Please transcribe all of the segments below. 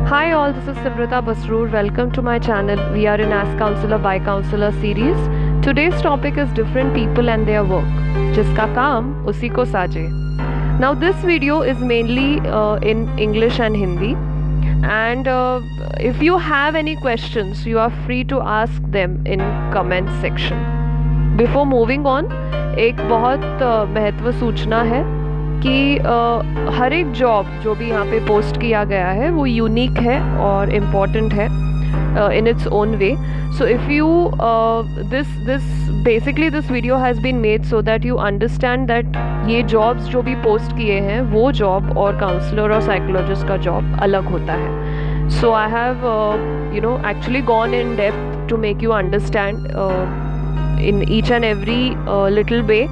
Hi all, this is Simrita Basroor. Welcome to my channel. We are in Ask Counselor by Counselor series. Today's topic is different people and their work. जिसका काम उसी को साजे. Now this video is mainly in English and Hindi. And if you have any questions, you are free to ask them in comment section. Before moving on, एक बहुत महत्व सूचना है कि हर एक जॉब जो भी यहाँ पे पोस्ट किया गया है वो यूनिक है और इम्पॉर्टेंट है in its own way. So if you this video has been made so that you understand that ये jobs जो भी post किए हैं वो job और counselor और psychologist का job अलग होता है. So I have actually gone in depth to make you understand in each and every little way.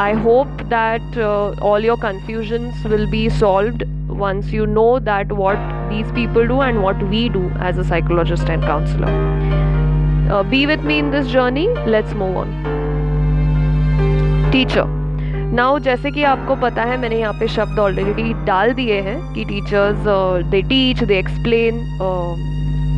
I hope that all your confusions will be solved once you know that what these people do and what we do as a psychologist and counselor. Be with me in this journey. Let's move on. Teacher. Now जैसे कि आपको पता है मैंने यहाँ पे शब्द already डाल दिए हैं कि teachers they teach, they explain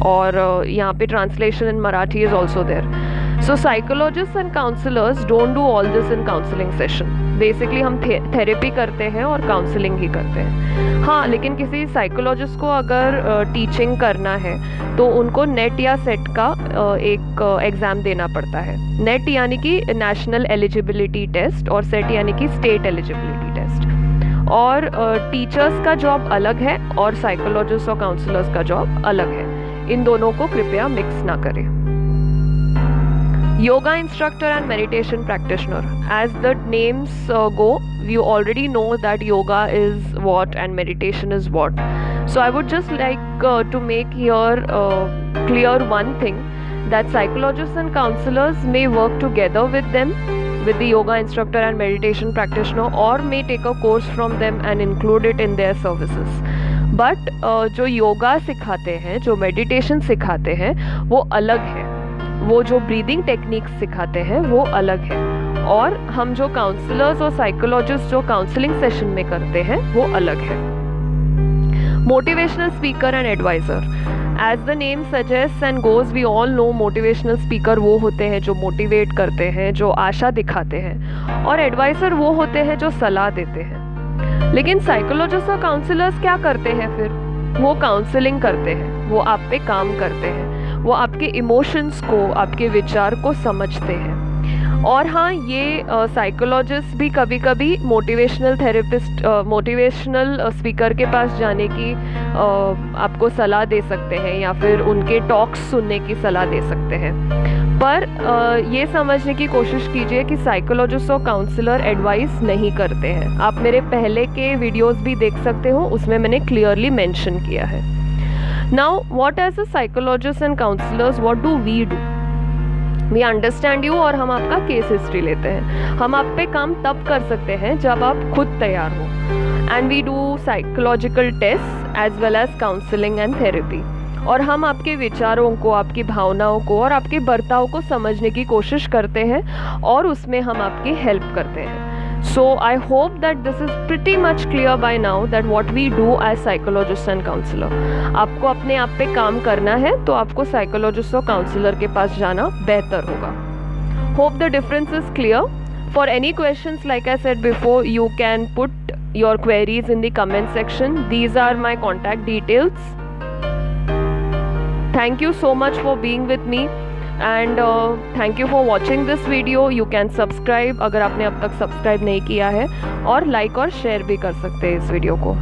और यहाँ पे translation in Marathi is also there. So psychologists and counselors don't do all this in counseling session. Basically हम थेरेपी करते हैं और काउंसलिंग ही करते हैं. हाँ, लेकिन किसी साइकोलॉजिस्ट को अगर टीचिंग करना है तो उनको नेट या सेट का एक एग्ज़ाम देना पड़ता है. नेट यानी कि नेशनल एलिजिबिलिटी टेस्ट और सेट यानी कि स्टेट एलिजिबिलिटी टेस्ट. और टीचर्स का जॉब अलग है और साइकोलॉजिस्ट और काउंसलर्स का जॉब अलग है. इन दोनों को कृपया मिक्स ना करें. Yoga instructor and meditation practitioner. As the names go, you already know that yoga is what and meditation is what. So I would just like to make here clear one thing, that psychologists and counselors may work together with them, with the yoga instructor and meditation practitioner, or may take a course from them and include it in their services. But जो योगा सिखाते हैं, जो meditation सिखाते हैं वो अलग है. वो जो ब्रीदिंग टेक्निक्स सिखाते हैं वो अलग है. और हम जो काउंसलर्स और साइकोलॉजिस्ट जो काउंसलिंग सेशन में करते हैं वो अलग है. Motivational speaker and adviser. As the name suggest and goes, we all know motivational speaker वो होते हैं जो मोटिवेट करते हैं, जो आशा दिखाते हैं, और एडवाइज़र वो होते हैं जो सलाह देते हैं. लेकिन साइकोलॉजिस्ट और काउंसलर्स क्या करते हैं फिर? वो काउंसलिंग करते हैं, वो आप पे काम करते हैं, वो आपके इमोशंस को, आपके विचार को समझते हैं. और हाँ, ये साइकोलॉजिस्ट भी कभी कभी मोटिवेशनल थेरेपिस्ट, मोटिवेशनल स्पीकर के पास जाने की आपको सलाह दे सकते हैं या फिर उनके टॉक्स सुनने की सलाह दे सकते हैं. पर ये समझने की कोशिश कीजिए कि साइकोलॉजिस्ट और काउंसलर एडवाइस नहीं करते हैं. आप मेरे पहले के वीडियोस भी देख सकते हो, उसमें मैंने क्लियरली मेंशन किया है. Now, what as a psychologist and counselors, what do we do? We understand you और हम आपका केस हिस्ट्री लेते हैं. हम आप पे काम तब कर सकते हैं जब आप खुद तैयार हो. And we do psychological tests as well as counseling and therapy. और हम आपके विचारों को, आपकी भावनाओं को और आपके बर्ताव को समझने की कोशिश करते हैं और उसमें हम आपकी हेल्प करते हैं. So I hope that this is pretty much clear by now that what we do as psychologists and counselor. आपको अपने आप पे काम करना है तो आपको साइकोलॉजिस्ट और काउंसलर के पास जाना बेहतर होगा. Hope the difference is clear. For any questions, like I said before, you can put your queries in the comment section. These are my contact details. Thank you so much for being with me. And thank you for watching this video. You can subscribe अगर आपने अब तक subscribe नहीं किया है, और like और share भी कर सकते हैं इस वीडियो को.